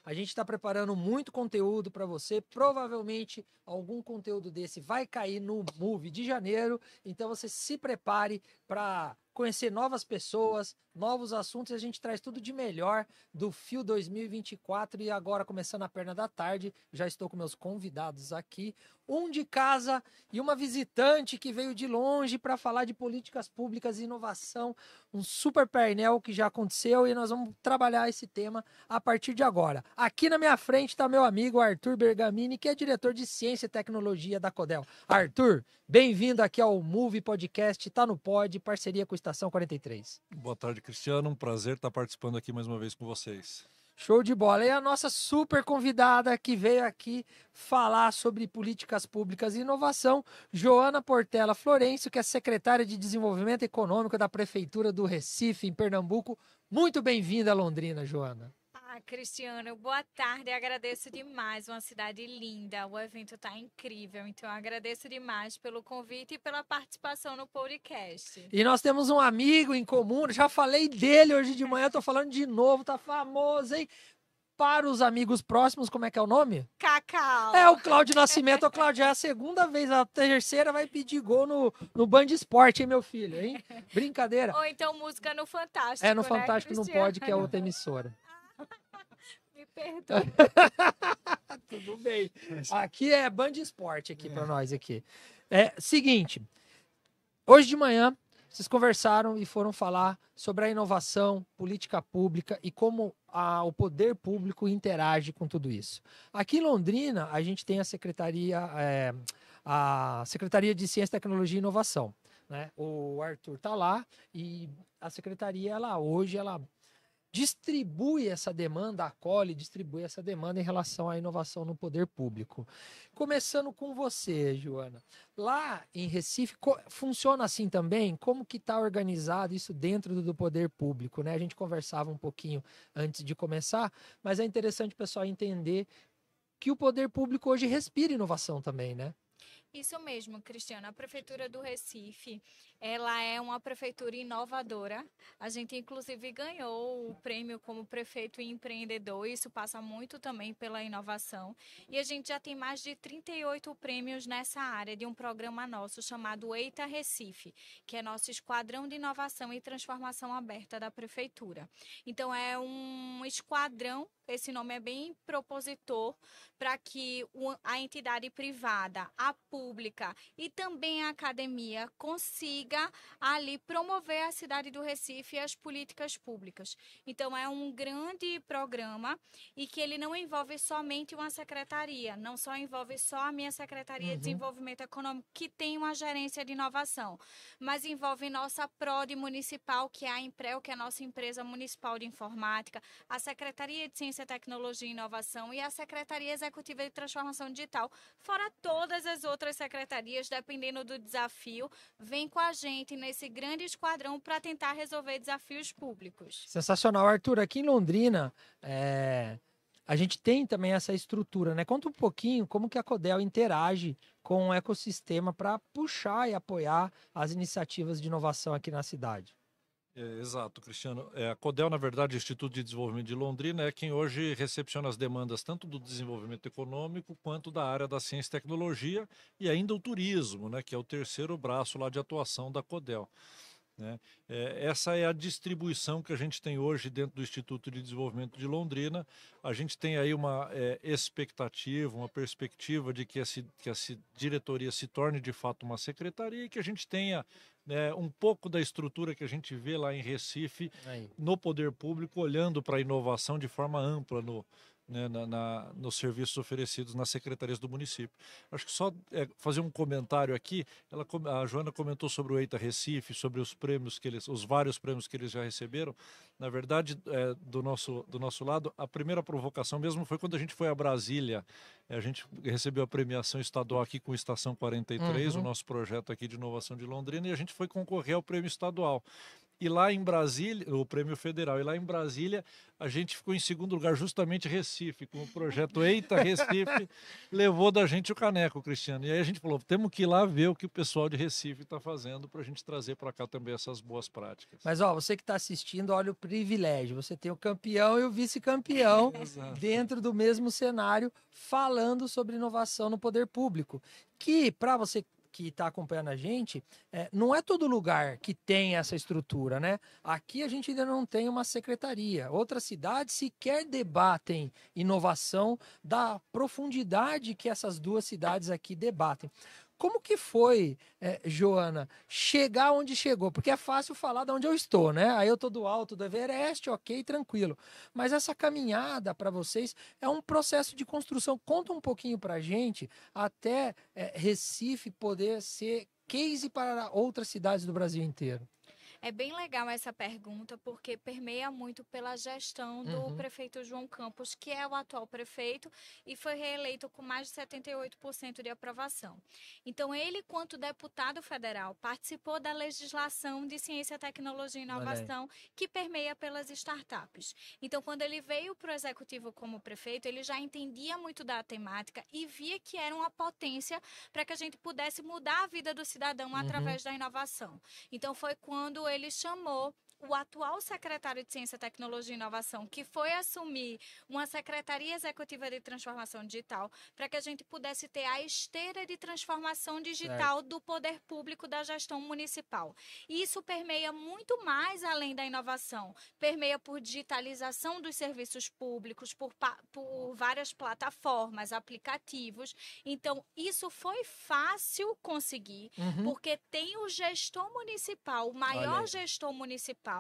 A gente está preparando muito conteúdo para você. Provavelmente algum conteúdo desse vai cair no Move de janeiro. Então você se prepare para conhecer novas pessoas, novos assuntos. E a gente traz tudo de melhor do Fio 2024. E agora, começando a perna da tarde, já estou com meus convidados aqui. Um de casa e uma visitante que veio de longe para falar de políticas públicas e inovação. Um super painel que já aconteceu e nós vamos trabalhar esse tema a partir de agora. Aqui na minha frente está meu amigo Arthur Bergamini, que é diretor de Ciência e Tecnologia da Codel. Arthur, bem-vindo aqui ao Move Podcast, tá no Pod, parceria com a Estação 43. Boa tarde, Cristiano. Um prazer estar participando aqui mais uma vez com vocês. Show de bola. E a nossa super convidada que veio aqui falar sobre políticas públicas e inovação, Joana Portela Florencio, que é secretária de Desenvolvimento Econômico da Prefeitura do Recife, em Pernambuco. Muito bem-vinda a Londrina, Joana. Cristiano, boa tarde. Eu agradeço demais, uma cidade linda. O evento está incrível, então eu agradeço demais pelo convite e pela participação no podcast. E nós temos um amigo em comum, já falei dele hoje de manhã, tô falando de novo, tá famoso, hein? Para os amigos próximos, como é que é o nome? Cacau. É o Cláudio Nascimento. Ô, Cláudio, é a segunda vez, a terceira vai pedir gol no Band Esporte, hein, meu filho, hein? Brincadeira. Ou então música no Fantástico, É, no né, Fantástico não Cristiano? pode, que é outra emissora. Me perdoa. Tudo bem. Aqui é Band Esporte aqui para nós aqui. É seguinte, hoje de manhã vocês conversaram e foram falar sobre a inovação, política pública e como o poder público interage com tudo isso. Aqui em Londrina, a gente tem a Secretaria de Ciência, Tecnologia e Inovação, né? O Arthur está lá e a secretaria, hoje, distribui essa demanda, distribui essa demanda em relação à inovação no poder público. Começando com você, Joana. Lá em Recife, funciona assim também? Como que está organizado isso dentro do poder público, né? A gente conversava um pouquinho antes de começar, mas é interessante o pessoal entender que o poder público hoje respira inovação também, né? Isso mesmo, Cristiano. A Prefeitura do Recife, ela é uma prefeitura inovadora. A gente, inclusive, ganhou o prêmio como prefeito empreendedor. Isso passa muito também pela inovação. E a gente já tem mais de 38 prêmios nessa área de um programa nosso chamado Eita Recife, que é nosso esquadrão de inovação e transformação aberta da Prefeitura. Então, é um esquadrão, esse nome é bem propositor, para que a entidade privada, a pública e também a academia consiga ali promover a cidade do Recife e as políticas públicas. Então é um grande programa e que ele não envolve somente uma secretaria, não só envolve só a minha Secretaria de Desenvolvimento Econômico, que tem uma gerência de inovação, mas envolve nossa PRODE municipal, que é a Emprel, que é a nossa empresa municipal de informática, a Secretaria de Ciência, Tecnologia e Inovação e a Secretaria Executiva de Transformação Digital, fora todas as outras secretarias, dependendo do desafio, vem com a gente nesse grande esquadrão para tentar resolver desafios públicos. Sensacional. Arthur, aqui em Londrina, a gente tem também essa estrutura, né? Conta um pouquinho como que a Codel interage com o ecossistema para puxar e apoiar as iniciativas de inovação aqui na cidade. Exato, Cristiano. A Codel, na verdade, Instituto de Desenvolvimento de Londrina, é quem hoje recepciona as demandas tanto do desenvolvimento econômico quanto da área da ciência e tecnologia e ainda o turismo, né, que é o terceiro braço lá de atuação da Codel. Né? Essa é a distribuição que a gente tem hoje dentro do Instituto de Desenvolvimento de Londrina. A gente tem aí uma expectativa, uma perspectiva de que essa diretoria se torne de fato uma secretaria e que a gente tenha um pouco da estrutura que a gente vê lá em Recife, no poder público, olhando para a inovação de forma ampla nos serviços oferecidos nas secretarias do município. Acho que só fazer um comentário aqui, a Joana comentou sobre o Eita Recife, sobre os prêmios os vários prêmios que eles já receberam. Na verdade, do nosso lado, a primeira provocação mesmo foi quando a gente foi a Brasília. A gente recebeu a premiação estadual aqui com Estação 43, o nosso projeto aqui de inovação de Londrina, e a gente foi concorrer ao prêmio estadual. E lá em Brasília, o prêmio federal, e lá em Brasília a gente ficou em segundo lugar, justamente Recife, com o projeto Eita Recife, levou da gente o caneco, Cristiano. E aí a gente falou, temos que ir lá ver o que o pessoal de Recife está fazendo para a gente trazer para cá também essas boas práticas. Mas, ó, você que está assistindo, olha o privilégio. Você tem o campeão e o vice-campeão dentro do mesmo cenário, falando sobre inovação no poder público. Que, para você que está acompanhando a gente, não é todo lugar que tem essa estrutura, né? Aqui a gente ainda não tem uma secretaria. Outras cidades sequer debatem inovação da profundidade que essas duas cidades aqui debatem. Como que foi, Joana, chegar onde chegou? Porque é fácil falar de onde eu estou, né? Aí eu estou do alto do Everest, ok, tranquilo. Mas essa caminhada para vocês é um processo de construção. Conta um pouquinho para a gente, até Recife poder ser case para outras cidades do Brasil inteiro. É bem legal essa pergunta, porque permeia muito pela gestão do prefeito João Campos, que é o atual prefeito e foi reeleito com mais de 78% de aprovação. Então, ele, quanto deputado federal, participou da legislação de ciência, tecnologia e inovação, que permeia pelas startups. Então, quando ele veio para o executivo como prefeito, ele já entendia muito da temática e via que era uma potência para que a gente pudesse mudar a vida do cidadão através da inovação. Então, foi quando ele chamou o atual secretário de Ciência, Tecnologia e Inovação, que foi assumir uma Secretaria Executiva de Transformação Digital, para que a gente pudesse ter a esteira de transformação digital do poder público da gestão municipal. E isso permeia muito mais além da inovação, permeia por digitalização dos serviços públicos, por várias plataformas, aplicativos. Então, isso foi fácil conseguir, porque tem o gestor municipal, o maior gestor municipal,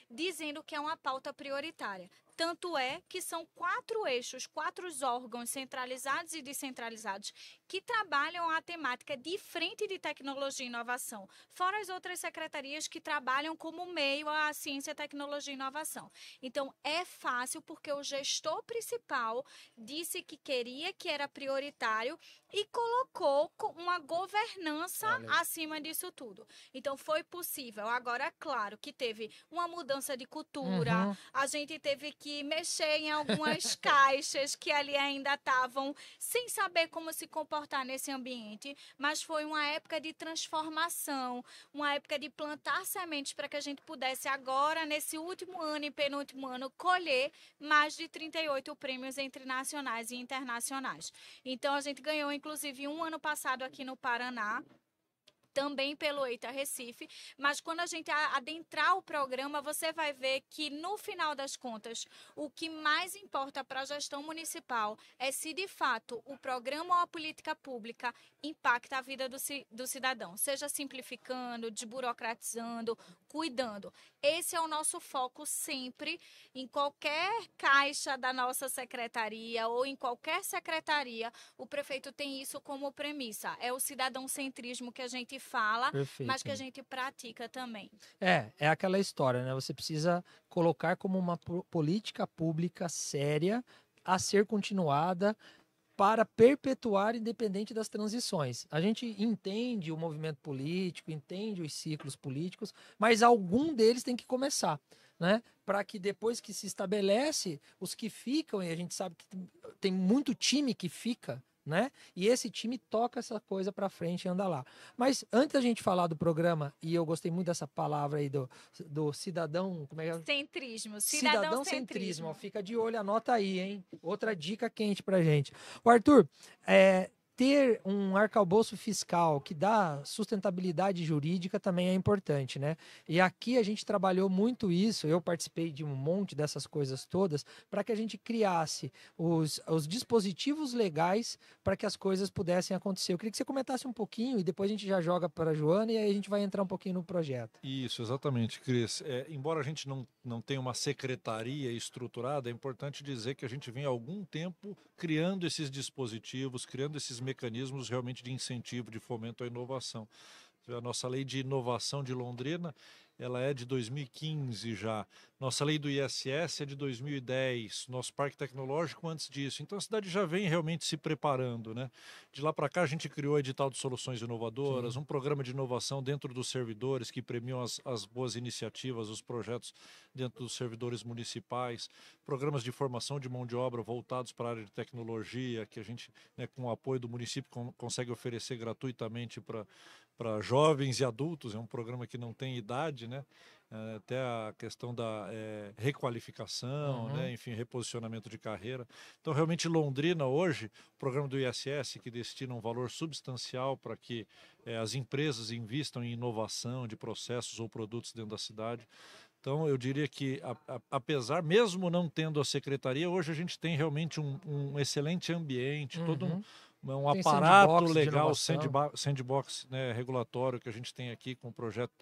dizendo que é uma pauta prioritária. Tanto é que são 4 eixos, 4 órgãos centralizados e descentralizados que trabalham a temática de frente de tecnologia e inovação, fora as outras secretarias que trabalham como meio à ciência, tecnologia e inovação. Então, é fácil porque o gestor principal disse que queria, que era prioritário e colocou uma governança acima disso tudo. Então, foi possível. Agora, é claro que teve uma mudança de cultura, a gente teve que mexer em algumas caixas que ali ainda estavam sem saber como se comportar nesse ambiente, mas foi uma época de transformação, uma época de plantar sementes para que a gente pudesse agora, nesse último ano e penúltimo ano, colher mais de 38 prêmios entre nacionais e internacionais. Então, a gente ganhou, inclusive, um ano passado aqui no Paraná, também pelo Eita Recife, mas quando a gente adentrar o programa, você vai ver que, no final das contas, o que mais importa para a gestão municipal é se, de fato, o programa ou a política pública impacta a vida do cidadão, seja simplificando, desburocratizando, cuidando. Esse é o nosso foco sempre, em qualquer caixa da nossa secretaria ou em qualquer secretaria, o prefeito tem isso como premissa. É o cidadão-centrismo que a gente fala, mas que a gente pratica também. É aquela história, né? Você precisa colocar como uma política pública séria a ser continuada para perpetuar independente das transições. A gente entende o movimento político, entende os ciclos políticos, mas algum deles tem que começar, né? Para que depois que se estabelece, os que ficam, e a gente sabe que tem muito time que fica, né? E esse time toca essa coisa para frente e anda lá. Mas antes da gente falar do programa, e eu gostei muito dessa palavra aí do cidadão, como é que é? Centrismo, Cidadão centrismo. Ó, fica de olho, anota aí, hein? Outra dica quente pra gente. O Arthur, ter um arcabouço fiscal que dá sustentabilidade jurídica também é importante, né? E aqui a gente trabalhou muito isso, eu participei de um monte dessas coisas todas, para que a gente criasse os dispositivos legais para que as coisas pudessem acontecer. Eu queria que você comentasse um pouquinho e depois a gente já joga para a Joana e aí a gente vai entrar um pouquinho no projeto. Isso, exatamente, Cris. Embora a gente não tenha uma secretaria estruturada, é importante dizer que a gente vem há algum tempo criando esses dispositivos, criando esses mecanismos realmente de incentivo, de fomento à inovação. A nossa lei de inovação de Londrina, ela é de 2015 já. Nossa lei do ISS é de 2010, nosso parque tecnológico antes disso. Então a cidade já vem realmente se preparando, né? De lá para cá a gente criou o edital de soluções inovadoras, um programa de inovação dentro dos servidores que premiam as boas iniciativas, os projetos dentro dos servidores municipais, programas de formação de mão de obra voltados para a área de tecnologia, que a gente, né, com o apoio do município, consegue oferecer gratuitamente para jovens e adultos. É um programa que não tem idade, né? Até a questão da requalificação, né? Enfim, reposicionamento de carreira. Então, realmente, Londrina hoje, o programa do ISS, que destina um valor substancial para que as empresas invistam em inovação de processos ou produtos dentro da cidade. Então, eu diria que, apesar, mesmo não tendo a secretaria, hoje a gente tem realmente um excelente ambiente, todo um aparato legal, sandbox, né, regulatório que a gente tem aqui com o projeto,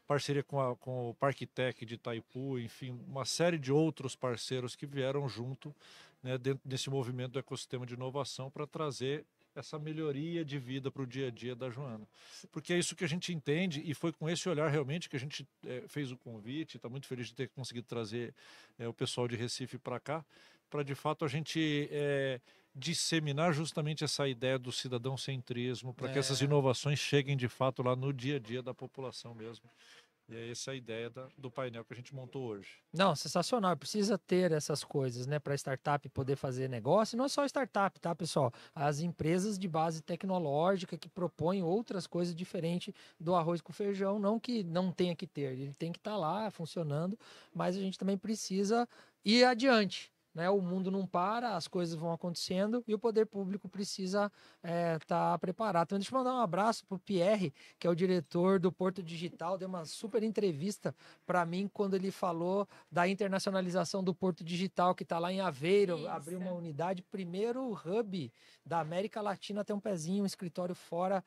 parceria com o Parque Tech de Itaipu, enfim, uma série de outros parceiros que vieram junto, né, dentro desse movimento do ecossistema de inovação para trazer essa melhoria de vida para o dia a dia da Joana. Porque é isso que a gente entende e foi com esse olhar realmente que a gente fez o convite, está muito feliz de ter conseguido trazer o pessoal de Recife para cá, para de fato a gente disseminar justamente essa ideia do cidadão-centrismo, para que essas inovações cheguem de fato lá no dia a dia da população mesmo. E é essa a ideia do painel que a gente montou hoje. Não, sensacional. Precisa ter essas coisas, né, para a startup poder fazer negócio. E não é só startup, tá, pessoal? As empresas de base tecnológica que propõem outras coisas diferentes do arroz com feijão, não que não tenha que ter, ele tem que estar lá funcionando, mas a gente também precisa ir adiante. Né, o mundo não para, as coisas vão acontecendo e o poder público precisa estar preparado. Então, deixa eu mandar um abraço para o Pierre, que é o diretor do Porto Digital, deu uma super entrevista para mim quando ele falou da internacionalização do Porto Digital, que está lá em Aveiro, abriu uma unidade, primeiro hub da América Latina, tem um pezinho, um escritório fora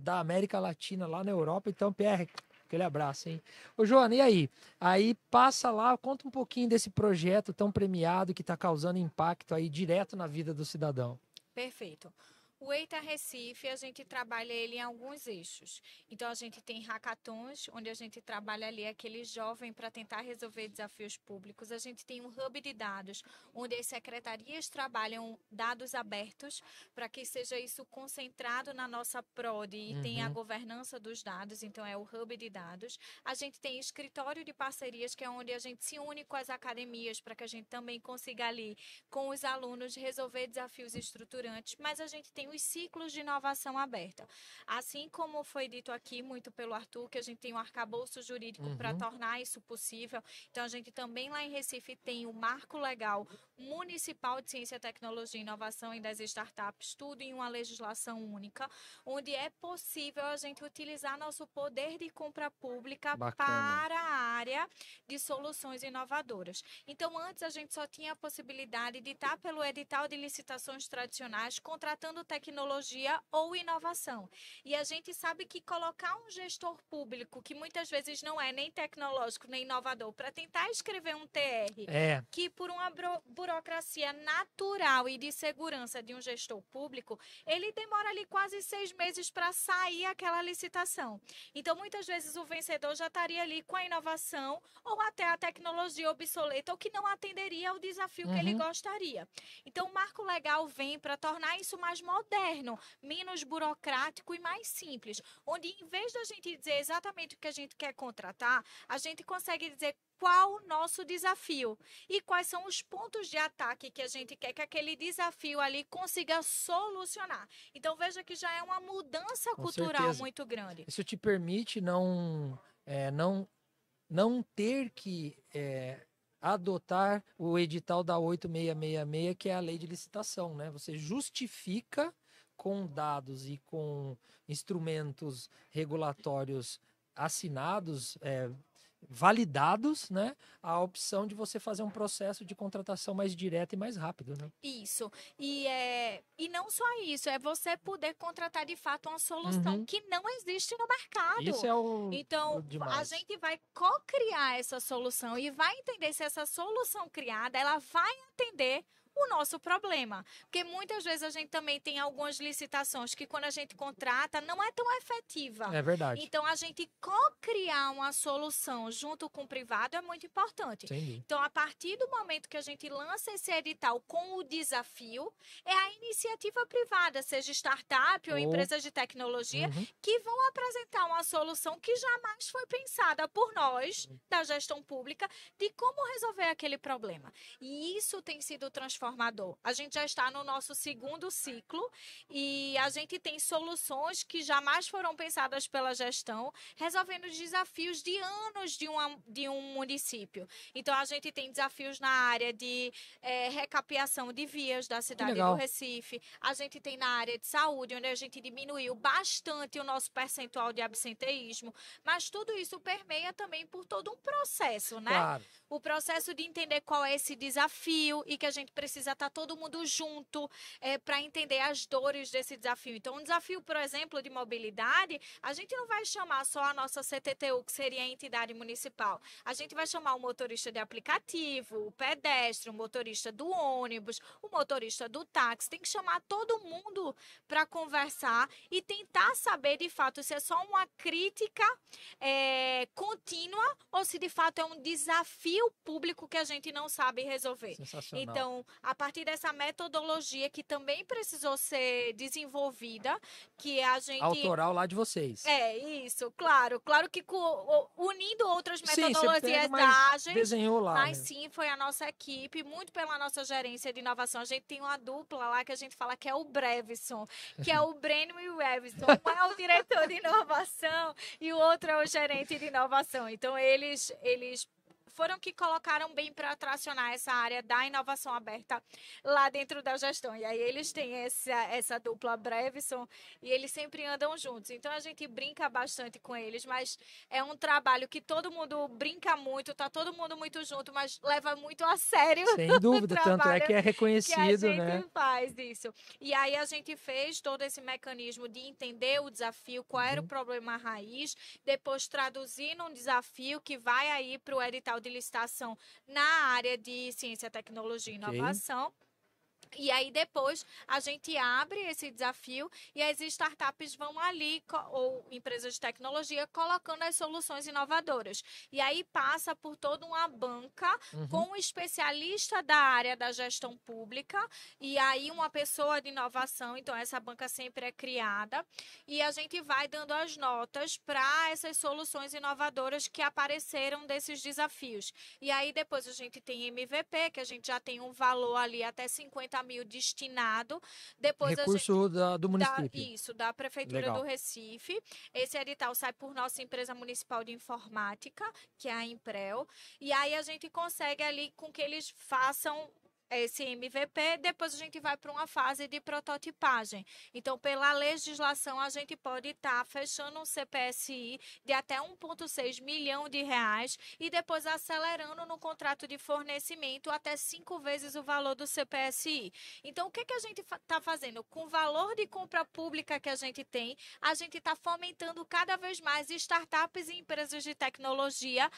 da América Latina, lá na Europa. Então, Pierre, aquele abraço, hein? Ô, Joana, e aí? Aí passa lá, conta um pouquinho desse projeto tão premiado que está causando impacto aí direto na vida do cidadão. Perfeito. O EITA Recife, a gente trabalha ele em alguns eixos. Então, a gente tem hackathons, onde a gente trabalha ali aquele jovem para tentar resolver desafios públicos. A gente tem um hub de dados, onde as secretarias trabalham dados abertos, para que seja isso concentrado na nossa PROD e tenha a governança dos dados. Então, é o hub de dados. A gente tem escritório de parcerias, que é onde a gente se une com as academias, para que a gente também consiga ali, com os alunos, resolver desafios estruturantes. Mas a gente tem os ciclos de inovação aberta. Assim como foi dito aqui muito pelo Arthur, que a gente tem um arcabouço jurídico para tornar isso possível. Então, a gente também lá em Recife tem o Marco Legal Municipal de Ciência, Tecnologia e Inovação e das Startups, tudo em uma legislação única, onde é possível a gente utilizar nosso poder de compra pública para a área de soluções inovadoras. Então, antes a gente só tinha a possibilidade de estar pelo edital de licitações tradicionais, contratando tecnologia ou inovação. E a gente sabe que colocar um gestor público, que muitas vezes não é nem tecnológico, nem inovador, para tentar escrever um TR, que por uma burocracia natural e de segurança de um gestor público, ele demora ali quase 6 meses para sair aquela licitação. Então, muitas vezes o vencedor já estaria ali com a inovação ou até a tecnologia obsoleta ou que não atenderia ao desafio que ele gostaria. Então, o Marco Legal vem para tornar isso mais moderno, menos burocrático e mais simples, onde em vez da gente dizer exatamente o que a gente quer contratar, a gente consegue dizer qual o nosso desafio e quais são os pontos de ataque que a gente quer que aquele desafio ali consiga solucionar. Então, veja que já é uma mudança cultural muito grande. Isso te permite não ter que adotar o edital da 8666, que é a lei de licitação, né? Você justifica com dados e com instrumentos regulatórios assinados, validados, né, a opção de você fazer um processo de contratação mais direto e mais rápido, né? Isso. E não só isso, é você poder contratar de fato uma solução que não existe no mercado. Isso é Então, a gente vai co-criar essa solução e vai entender se essa solução criada, ela vai atender o nosso problema. Porque muitas vezes a gente também tem algumas licitações que quando a gente contrata não é tão efetiva. É verdade. Então, a gente co-criar uma solução junto com o privado é muito importante. Sem dúvida. Então, a partir do momento que a gente lança esse edital com o desafio, é a iniciativa privada, seja startup ou empresa de tecnologia, que vão apresentar uma solução que jamais foi pensada por nós, da gestão pública, de como resolver aquele problema. E isso tem sido transformador. A gente já está no nosso segundo ciclo e a gente tem soluções que jamais foram pensadas pela gestão, resolvendo os desafios de anos de um município. Então, a gente tem desafios na área de recapeação de vias da cidade do Recife. A gente tem na área de saúde, onde a gente diminuiu bastante o nosso percentual de absenteísmo. Mas tudo isso permeia também por todo um processo, né? Claro. O processo de entender qual é esse desafio e que a gente precisa estar todo mundo junto para entender as dores desse desafio. Então, um desafio, por exemplo, de mobilidade, a gente não vai chamar só a nossa CTTU, que seria a entidade municipal. A gente vai chamar o motorista de aplicativo, o pedestre, o motorista do ônibus, o motorista do táxi. Tem que chamar todo mundo para conversar e tentar saber, de fato, se é só uma crítica contínua ou se, de fato, é um desafio público que a gente não sabe resolver. Sensacional. Então, a partir dessa metodologia que também precisou ser desenvolvida, que a gente... Autoral lá de vocês. Isso, claro. Claro que unindo outras metodologias ágeis, desenhou lá, mas né? sim, foi a nossa equipe, muito pela nossa gerência de inovação. A gente tem uma dupla lá que a gente fala que é o Brevison, que é o Breno e o Evison. Um é o diretor de inovação e o outro é o gerente de inovação. Então, eles foram que colocaram bem para tracionar essa área da inovação aberta lá dentro da gestão. E aí eles têm essa dupla Brevison e eles sempre andam juntos. Então a gente brinca bastante com eles, mas é um trabalho que todo mundo brinca muito, tá todo mundo muito junto, mas leva muito a sério. Sem dúvida, tanto é que é reconhecido, que a gente né? faz isso. E aí a gente fez todo esse mecanismo de entender o desafio, qual era o problema raiz, depois traduzir num desafio que vai aí para o edital de licitação na área de ciência, tecnologia e inovação. E aí depois a gente abre esse desafio e as startups vão ali, ou empresas de tecnologia, colocando as soluções inovadoras. E aí passa por toda uma banca com um especialista da área da gestão pública e aí uma pessoa de inovação. Então essa banca sempre é criada e a gente vai dando as notas para essas soluções inovadoras que apareceram desses desafios. E aí depois a gente tem MVP, que a gente já tem um valor ali até 50 mil destinado. Depois recurso do município. Da Prefeitura Legal. do Recife. Esse edital sai por nossa empresa municipal de informática, que é a Imprel. E aí a gente consegue ali com que eles façam esse MVP, depois a gente vai para uma fase de prototipagem. Então, pela legislação, a gente pode estar fechando um CPSI de até 1,6 milhão de reais e depois acelerando no contrato de fornecimento até 5 vezes o valor do CPSI. Então, o que a gente está fazendo? Com o valor de compra pública que a gente tem, a gente está fomentando cada vez mais startups e empresas de tecnologia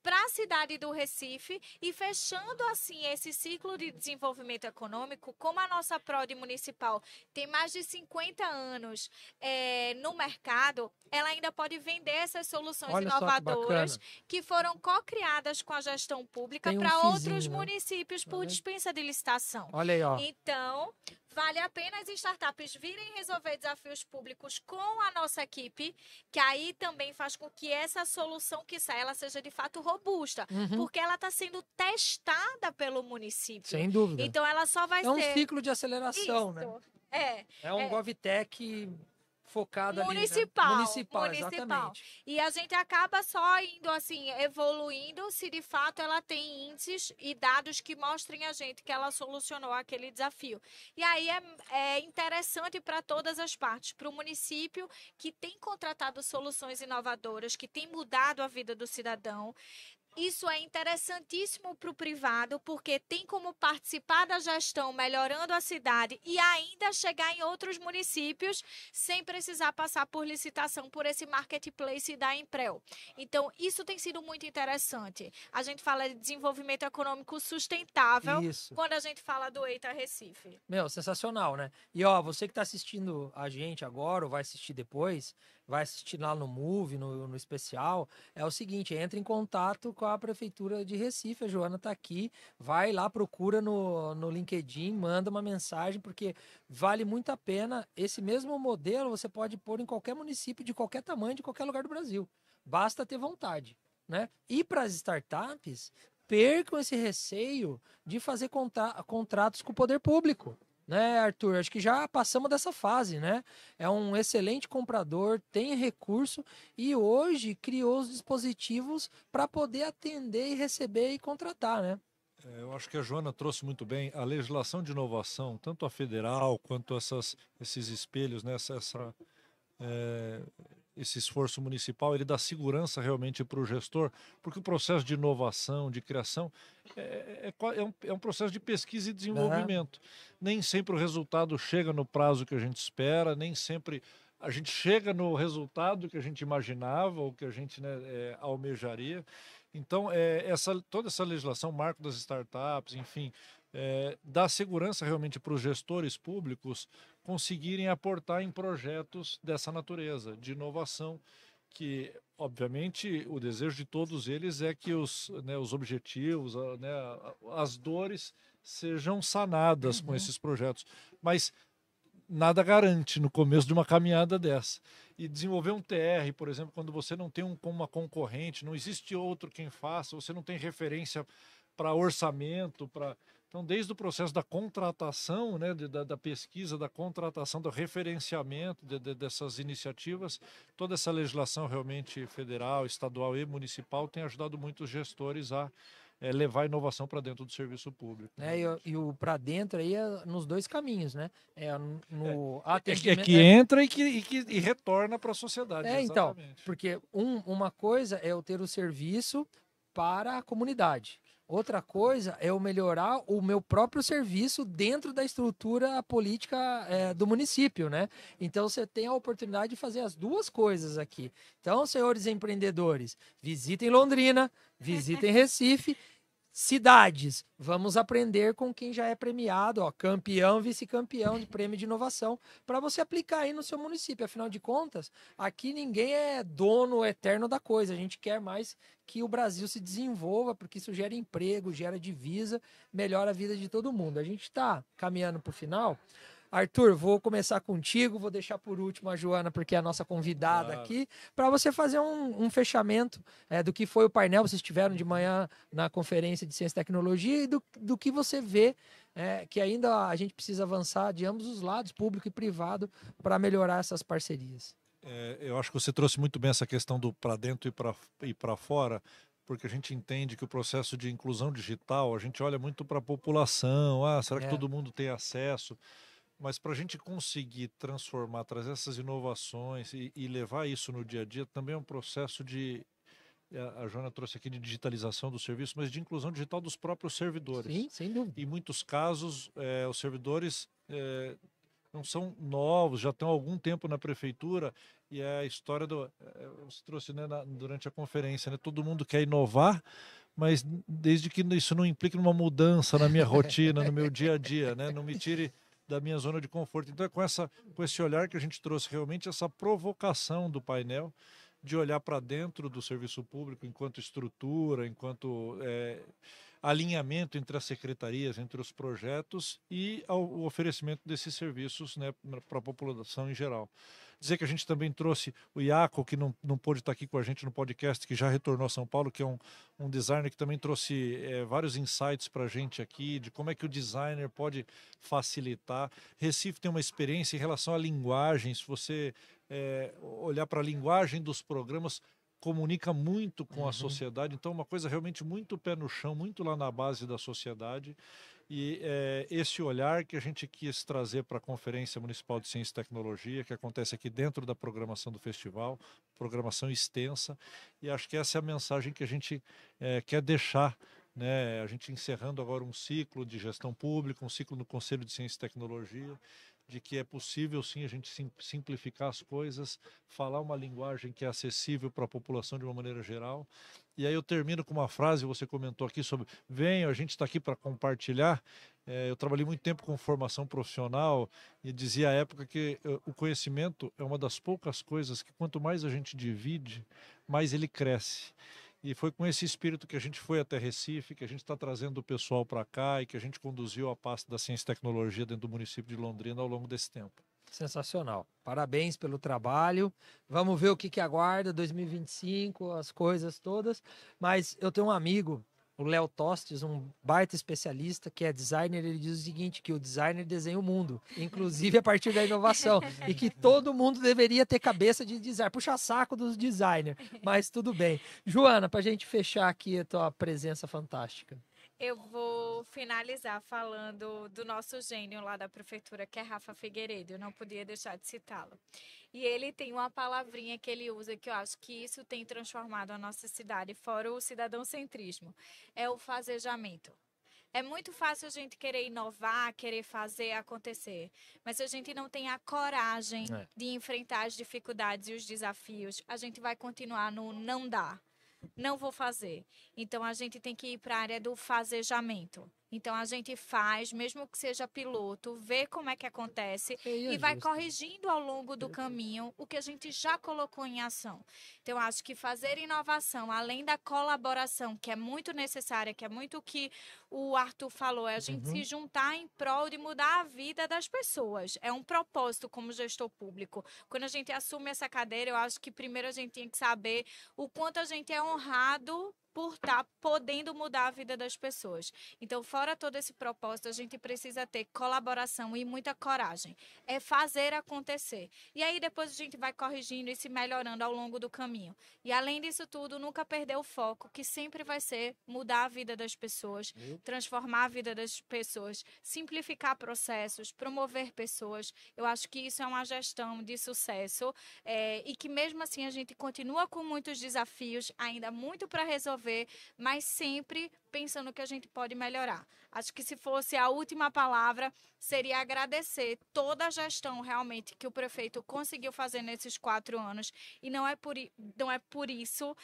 para a cidade do Recife e fechando assim esse ciclo de desenvolvimento econômico, como a nossa PRODE municipal tem mais de 50 anos no mercado, ela ainda pode vender essas soluções inovadoras que foram co-criadas com a gestão pública para outros municípios por dispensa de licitação. Olha aí, ó. Então, vale a pena as startups virem resolver desafios públicos com a nossa equipe, que aí também faz com que essa solução que sai, ela seja de fato robusta, porque ela está sendo testada pelo município. Sem dúvida. Então, ela só vai ser... É um ciclo de aceleração, né? É um GovTech focado municipal, ali, né? Municipal, exatamente. E a gente acaba só indo assim, evoluindo se de fato ela tem índices e dados que mostrem a gente que ela solucionou aquele desafio. E aí é interessante para todas as partes, para o município que tem contratado soluções inovadoras, que tem mudado a vida do cidadão, Isso é interessantíssimo para o privado, porque tem como participar da gestão, melhorando a cidade e ainda chegar em outros municípios sem precisar passar por licitação, por esse marketplace da Emprel. Então, isso tem sido muito interessante. A gente fala de desenvolvimento econômico sustentável Isso. quando a gente fala do EITA Recife. Meu, sensacional, né? E ó, você que tá assistindo a gente agora ou vai assistir depois, vai assistir lá no Move, no especial, é o seguinte, entra em contato com a Prefeitura de Recife, a Joana tá aqui, vai lá, procura no LinkedIn, manda uma mensagem, porque vale muito a pena. Esse mesmo modelo você pode pôr em qualquer município, de qualquer tamanho, de qualquer lugar do Brasil. Basta ter vontade, né? E para as startups, percam esse receio de fazer contratos com o poder público. Né, Arthur? Acho que já passamos dessa fase, né? É um excelente comprador, tem recurso e hoje criou os dispositivos para poder atender e receber e contratar, né? Eu acho que a Joana trouxe muito bem a legislação de inovação, tanto a federal quanto esses espelhos, né? Esse esforço municipal, ele dá segurança realmente para o gestor, porque o processo de inovação, de criação, é um processo de pesquisa e desenvolvimento. Nem sempre o resultado chega no prazo que a gente espera, nem sempre a gente chega no resultado que a gente imaginava ou que a gente, né, almejaria. Então, toda essa legislação, marco das startups, enfim, dá segurança realmente para os gestores públicos conseguirem aportar em projetos dessa natureza, de inovação, que, obviamente, o desejo de todos eles é que os objetivos, as dores sejam sanadas com esses projetos. Mas nada garante no começo de uma caminhada dessa. E desenvolver um TR, por exemplo, quando você não tem uma concorrente, não existe outro quem faça, você não tem referência para orçamento, Então, desde o processo da contratação, né, da pesquisa, da contratação, do referenciamento dessas iniciativas, toda essa legislação realmente federal, estadual e municipal tem ajudado muito os gestores a levar a inovação para dentro do serviço público. E o para dentro aí é nos dois caminhos, né? Que entra e retorna para a sociedade. Então, porque uma coisa é eu ter o serviço para a comunidade. Outra coisa é eu melhorar o meu próprio serviço dentro da estrutura política do município, né? Então, você tem a oportunidade de fazer as duas coisas aqui. Então, senhores empreendedores, visitem Londrina, visitem Recife. Cidades, vamos aprender com quem já é premiado, ó, campeão, vice-campeão de prêmio de inovação, para você aplicar aí no seu município. Afinal de contas, aqui ninguém é dono eterno da coisa. A gente quer mais que o Brasil se desenvolva, porque isso gera emprego, gera divisa, melhora a vida de todo mundo. A gente está caminhando para o final. Arthur, vou começar contigo, vou deixar por último a Joana, porque é a nossa convidada aqui, para você fazer um fechamento do que foi o painel. Vocês estiveram de manhã na conferência de Ciência e Tecnologia e do que você vê que ainda a gente precisa avançar de ambos os lados, público e privado, para melhorar essas parcerias. Eu acho que você trouxe muito bem essa questão do para dentro e para fora, porque a gente entende que o processo de inclusão digital, a gente olha muito para a população, será que todo mundo tem acesso? Mas para a gente conseguir transformar, trazer essas inovações e levar isso no dia a dia, também é um processo a Joana trouxe aqui de digitalização do serviço, mas de inclusão digital dos próprios servidores. Sim, sem dúvida. Em muitos casos, os servidores não são novos, já estão há algum tempo na prefeitura, e é a história você trouxe, né, durante a conferência, né, todo mundo quer inovar, mas desde que isso não implique numa mudança na minha rotina, no meu dia a dia, né, não me tire da minha zona de conforto. Então é com esse olhar que a gente trouxe realmente essa provocação do painel de olhar para dentro do serviço público enquanto estrutura, enquanto alinhamento entre as secretarias, entre os projetos e o oferecimento desses serviços, né, para a população em geral. Dizer que a gente também trouxe o Iaco, que não pôde estar aqui com a gente no podcast, que já retornou a São Paulo, que é um designer que também trouxe vários insights para a gente aqui, de como é que o designer pode facilitar. Recife tem uma experiência em relação à linguagem, se você olhar para a linguagem dos programas, comunica muito com a sociedade, então uma coisa realmente muito pé no chão, muito lá na base da sociedade. E esse olhar que a gente quis trazer para a Conferência Municipal de Ciência e Tecnologia, que acontece aqui dentro da programação do festival, programação extensa, e acho que essa é a mensagem que a gente quer deixar, né? A gente encerrando agora um ciclo de gestão pública, um ciclo no Conselho de Ciência e Tecnologia, de que é possível sim a gente simplificar as coisas, falar uma linguagem que é acessível para a população de uma maneira geral. E aí eu termino com uma frase, você comentou aqui sobre, venha, a gente está aqui para compartilhar. Eu trabalhei muito tempo com formação profissional e dizia à época que o conhecimento é uma das poucas coisas que quanto mais a gente divide, mais ele cresce. E foi com esse espírito que a gente foi até Recife, que a gente está trazendo o pessoal para cá e que a gente conduziu a pasta da Ciência e Tecnologia dentro do município de Londrina ao longo desse tempo. Sensacional. Parabéns pelo trabalho. Vamos ver o que aguarda 2025, as coisas todas. Mas eu tenho um amigo, o Léo Tostes, um baita especialista que é designer. Ele diz o seguinte, que o designer desenha o mundo, inclusive a partir da inovação, e que todo mundo deveria ter cabeça de design, puxa saco dos designers, mas tudo bem. Joana, para a gente fechar aqui a tua presença fantástica. Eu vou finalizar falando do nosso gênio lá da prefeitura, que é Rafa Figueiredo. Eu não podia deixar de citá-lo. E ele tem uma palavrinha que ele usa que eu acho que isso tem transformado a nossa cidade, fora o cidadãocentrismo. É o fazejamento. É muito fácil a gente querer inovar, querer fazer acontecer. Mas se a gente não tem a coragem de enfrentar as dificuldades e os desafios, a gente vai continuar no não dá. Não vou fazer. Então, a gente tem que ir para a área do fazejamento. Então, a gente faz, mesmo que seja piloto, vê como é que acontece e vai corrigindo ao longo do caminho o que a gente já colocou em ação. Então, acho que fazer inovação, além da colaboração, que é muito necessária, que é muito o que o Arthur falou, é a gente se juntar em prol de mudar a vida das pessoas. É um propósito como gestor público. Quando a gente assume essa cadeira, eu acho que primeiro a gente tem que saber o quanto a gente é honrado por estar podendo mudar a vida das pessoas. Então, fora todo esse propósito, a gente precisa ter colaboração e muita coragem. É fazer acontecer. E aí, depois a gente vai corrigindo e se melhorando ao longo do caminho. E, além disso tudo, nunca perder o foco, que sempre vai ser mudar a vida das pessoas, transformar a vida das pessoas, simplificar processos, promover pessoas. Eu acho que isso é uma gestão de sucesso e que, mesmo assim, a gente continua com muitos desafios, ainda muito para resolver, mas sempre pensando que a gente pode melhorar. Acho que se fosse a última palavra, seria agradecer toda a gestão realmente que o prefeito conseguiu fazer nesses 4 anos. E não é por isso,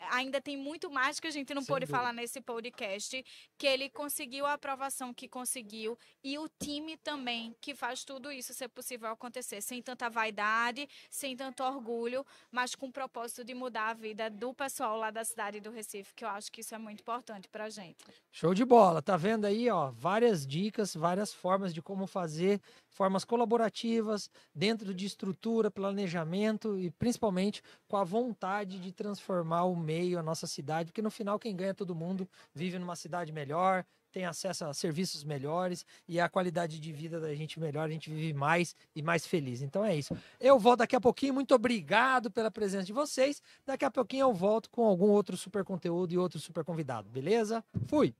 ainda tem muito mais que a gente não pôde falar nesse podcast, que ele conseguiu a aprovação que conseguiu e o time também que faz tudo isso ser possível acontecer, sem tanta vaidade, sem tanto orgulho, mas com o propósito de mudar a vida do pessoal lá da cidade do Recife, que eu acho que isso é muito importante para a gente. Show de bola, tá vendo aí, ó, várias dicas, várias formas de como fazer, formas colaborativas, dentro de estrutura, planejamento e principalmente com a vontade de transformar o meio, a nossa cidade, porque no final quem ganha é todo mundo, vive numa cidade melhor, tem acesso a serviços melhores e a qualidade de vida da gente melhor, a gente vive mais e mais feliz. Então é isso. Eu volto daqui a pouquinho, muito obrigado pela presença de vocês. Daqui a pouquinho eu volto com algum outro super conteúdo e outro super convidado, beleza? Fui!